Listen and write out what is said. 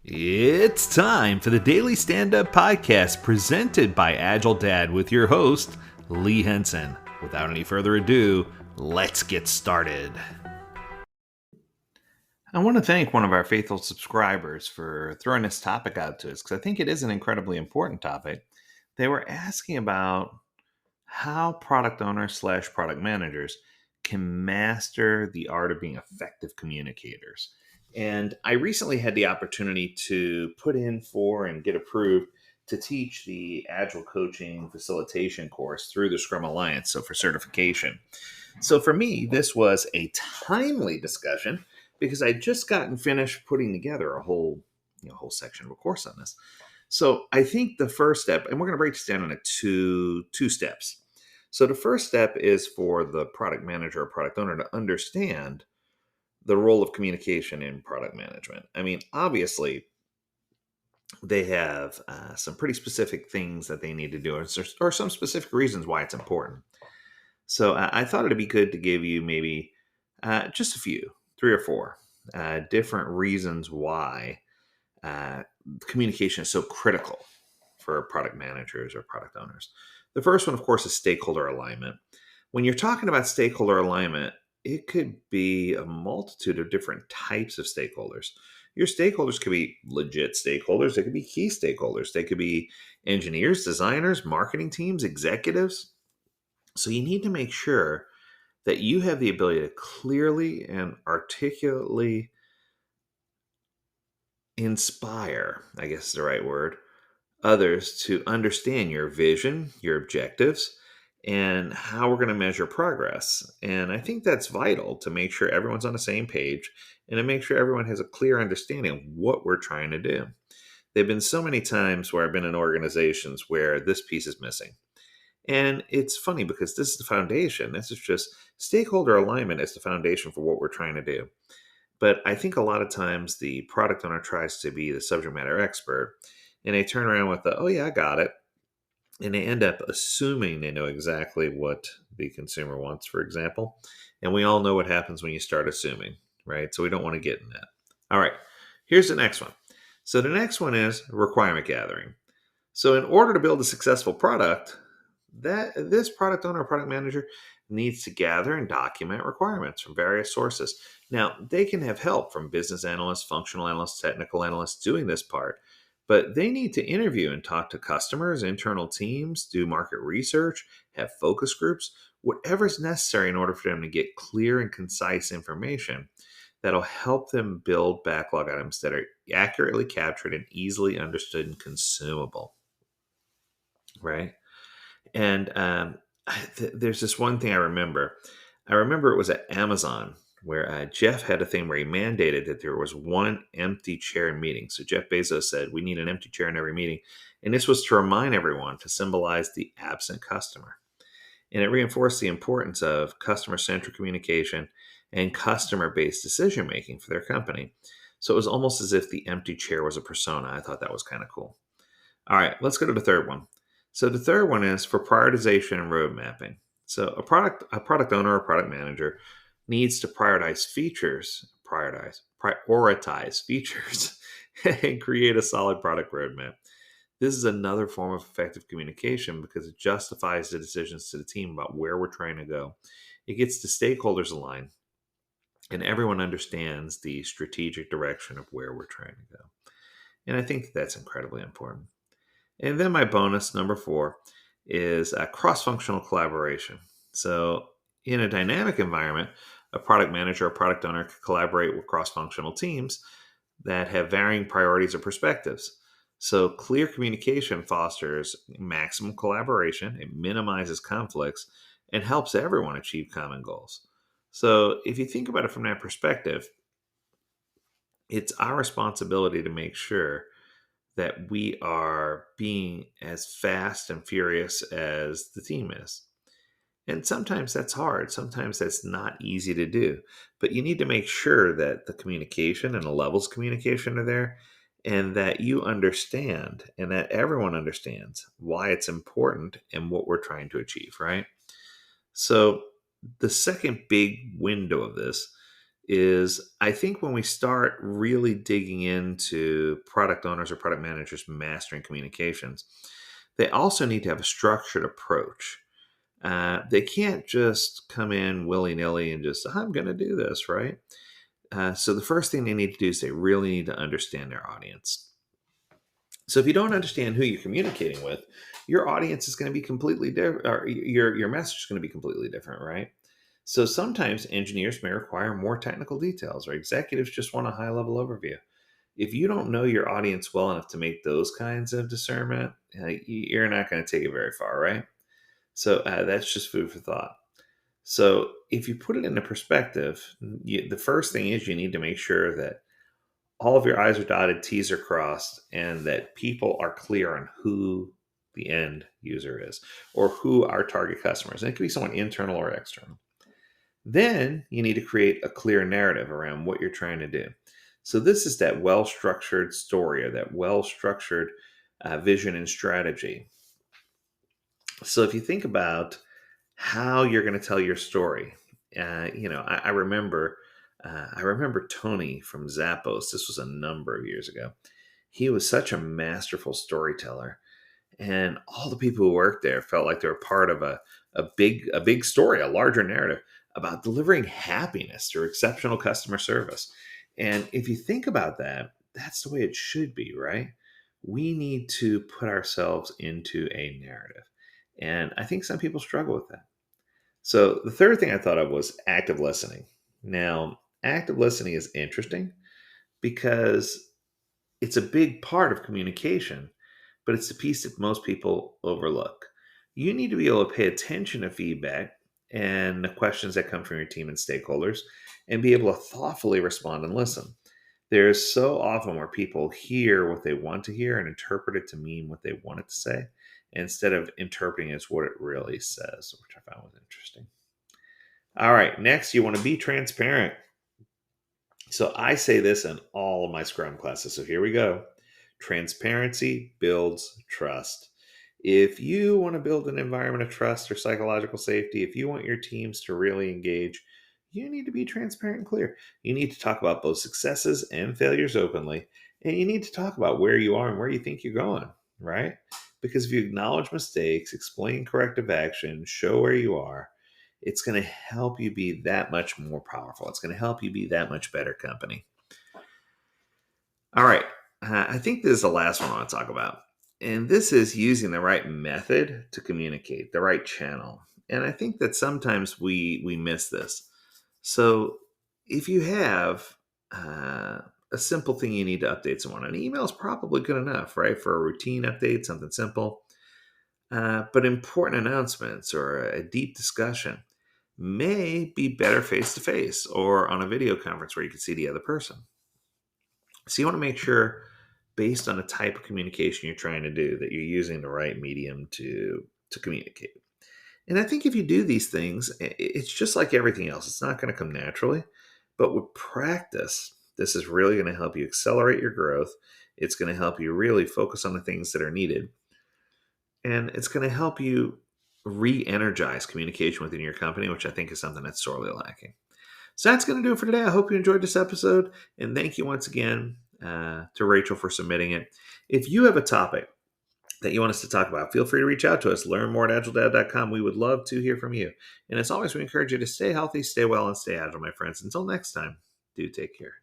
It's time for the Daily Stand Up Podcast presented by Agile Dad with your host, Lee Henson. Without any further ado, let's get started. I want to thank one of our faithful subscribers for throwing this topic out to us because I think it is an incredibly important topic. They were asking about how product owners slash product managers can master the art of being effective communicators. And I recently had the opportunity to put in for and get approved to teach the Agile Coaching Facilitation course through the Scrum Alliance, so for certification. So for me, this was a timely discussion because I'd just gotten finished putting together a whole section of a course on this. So I think the first step, and we're going to break this down into two steps. So the first step is for the product manager or product owner to understand the role of communication in product management. I mean, obviously, they have some pretty specific things that they need to do, or some specific reasons why it's important. So I thought it'd be good to give you maybe just a few, three or four different reasons why uh, communication is so critical for product managers or product owners. The first one, of course, is stakeholder alignment. When you're talking about stakeholder alignment, it could be a multitude of different types of stakeholders. Your stakeholders could be legit stakeholders, they could be key stakeholders, they could be engineers, designers, marketing teams, executives. So you need to make sure that you have the ability to clearly and articulately inspire, I guess is the right word, others to understand your vision, your objectives, and how we're going to measure progress. And I think that's vital to make sure everyone's on the same page and to make sure everyone has a clear understanding of what we're trying to do. There have been so many times where I've been in organizations where this piece is missing. And it's funny because this is the foundation. This is just stakeholder alignment is the foundation for what we're trying to do. But I think a lot of times the product owner tries to be the subject matter expert and they turn around with the, oh, yeah, I got it. And they end up assuming they know exactly what the consumer wants, for example. And we all know what happens when you start assuming, right? So we don't want to get in that. All right, here's the next one. So the next one is requirement gathering. So in order to build a successful product, that this product owner or product manager needs to gather and document requirements from various sources. Now, they can have help from business analysts, functional analysts, technical analysts doing this part, but they need to interview and talk to customers, internal teams, do market research, have focus groups, whatever's necessary in order for them to get clear and concise information that'll help them build backlog items that are accurately captured and easily understood and consumable, right? And there's this one thing I remember. I remember it was at Amazon where Jeff had a thing where he mandated that there was one empty chair in meetings. So Jeff Bezos said, we need an empty chair in every meeting. And this was to remind everyone to symbolize the absent customer. And it reinforced the importance of customer centric communication and customer based decision making for their company. So it was almost as if the empty chair was a persona. I thought that was kind of cool. All right, let's go to the third one. So the third one is for prioritization and road mapping. So a product owner or product manager needs to prioritize features and create a solid product roadmap. This is another form of effective communication because it justifies the decisions to the team about where we're trying to go. It gets the stakeholders aligned and everyone understands the strategic direction of where we're trying to go. And I think that's incredibly important. And then my bonus, number four, is cross functional collaboration. So, in a dynamic environment, a product manager or product owner can collaborate with cross functional teams that have varying priorities or perspectives. So, clear communication fosters maximum collaboration, it minimizes conflicts, and helps everyone achieve common goals. So, if you think about it from that perspective, it's our responsibility to make sure that we are being as fast and furious as the team is. And sometimes that's hard. Sometimes that's not easy to do. But you need to make sure that the communication and the levels of communication are there and that you understand and that everyone understands why it's important and what we're trying to achieve, right? So the second big window of this is I think when we start really digging into product owners or product managers mastering communications, they also need to have a structured approach. They can't just come in willy nilly and just, I'm going to do this, right? So the first thing they need to do is they really need to understand their audience. So if you don't understand who you're communicating with, your audience is going to be completely different, or your message is going to be completely different, right? So sometimes engineers may require more technical details, or executives just want a high level overview. If you don't know your audience well enough to make those kinds of discernment, you're not going to take it very far, right? So that's just food for thought. So if you put it into perspective, the first thing is you need to make sure that all of your I's are dotted, T's are crossed, and that people are clear on who the end user is or who our target customer is. And it could be someone internal or external. Then you need to create a clear narrative around what you're trying to do. So this is that well-structured story or that well-structured vision and strategy. So if you think about how you're going to tell your story, I remember Tony from Zappos. This was a number of years ago. He was such a masterful storyteller, and all the people who worked there felt like they were part of a big story, a larger narrative about delivering happiness through exceptional customer service. And if you think about that, that's the way it should be, right? We need to put ourselves into a narrative. And I think some people struggle with that. So the third thing I thought of was active listening. Now, active listening is interesting because it's a big part of communication, but it's the piece that most people overlook. You need to be able to pay attention to feedback and the questions that come from your team and stakeholders and be able to thoughtfully respond and listen. There's so often where people hear what they want to hear and interpret it to mean what they want it to say instead of interpreting it as what it really says, which I found was interesting. All right, next, you want to be transparent. So I say this in all of my Scrum classes. So here we go. Transparency builds trust. If you want to build an environment of trust or psychological safety, if you want your teams to really engage, you need to be transparent and clear. You need to talk about both successes and failures openly. And you need to talk about where you are and where you think you're going, right? Because if you acknowledge mistakes, explain corrective action, show where you are, it's going to help you be that much more powerful. It's going to help you be that much better company. All right. I think this is the last one I want to talk about. And this is using the right method to communicate, the right channel. And I think that sometimes we miss this. So if you have a simple thing you need to update someone, an email is probably good enough, right? For a routine update, something simple. But important announcements or a deep discussion may be better face to face or on a video conference where you can see the other person. So you want to make sure, based on the type of communication you're trying to do, that you're using the right medium to communicate. And I think if you do these things, it's just like everything else. It's not going to come naturally, but with practice, this is really going to help you accelerate your growth. It's going to help you really focus on the things that are needed. And it's going to help you re-energize communication within your company, which I think is something that's sorely lacking. So that's going to do it for today. I hope you enjoyed this episode. And thank you once again to Rachel for submitting it. If you have a topic that you want us to talk about, feel free to reach out to us. Learn more at agiledad.com. We would love to hear from you. And as always, we encourage you to stay healthy, stay well, and stay agile, my friends. Until next time, do take care.